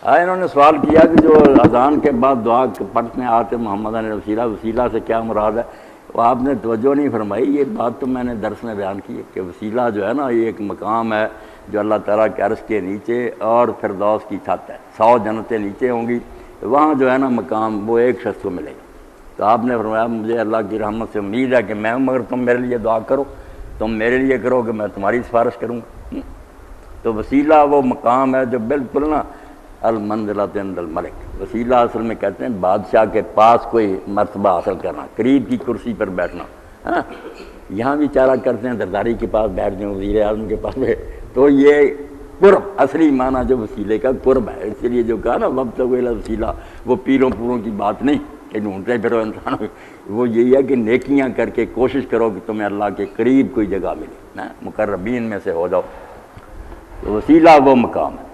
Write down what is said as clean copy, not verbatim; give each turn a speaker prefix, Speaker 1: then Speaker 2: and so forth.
Speaker 1: انہوں نے سوال کیا کہ جو اذان کے بعد دعا پڑھنے آتے محمد نے وسیلہ سے کیا مراد ہے؟ وہ آپ نے توجہ نہیں فرمائی. یہ بات تو میں نے درس میں بیان کی ہے کہ وسیلہ جو ہے نا یہ ایک مقام ہے جو اللہ تعالیٰ کے عرش کے نیچے اور فردوس کی چھت ہے. 100 جنتیں نیچے ہوں گی، وہاں جو ہے نا مقام وہ ایک شخص کو ملے گا. تو آپ نے فرمایا مجھے اللہ کی رحمت سے امید ہے کہ میں مگر تم میرے لیے دعا کرو، تم میرے لیے کرو کہ میں تمہاری سفارش کروں گا. تو وسیلہ وہ مقام ہے جو بالکل نا المنزلۃ عند الملک. وسیلہ اصل میں کہتے ہیں بادشاہ کے پاس کوئی مرتبہ حاصل کرنا، قریب کی کرسی پر بیٹھنا. یہاں بھی چارہ کرتے ہیں زرداری کے پاس بیٹھ جائیں، وزیر اعظم کے پاس بیٹھ. تو یہ قرب اصلی معنی جو وسیلے کا قرب ہے. اس لیے جو کہا نا وابتغوا الی وسیلہ، وہ پیروں پوروں کی بات نہیں کہ ڈھونڈتے پھرو انسان. وہ یہی ہے کہ نیکیاں کر کے کوشش کرو کہ تمہیں اللہ کے قریب کوئی جگہ ملے، مقربین میں سے ہو جاؤ. تو وسیلہ وہ مقام ہے.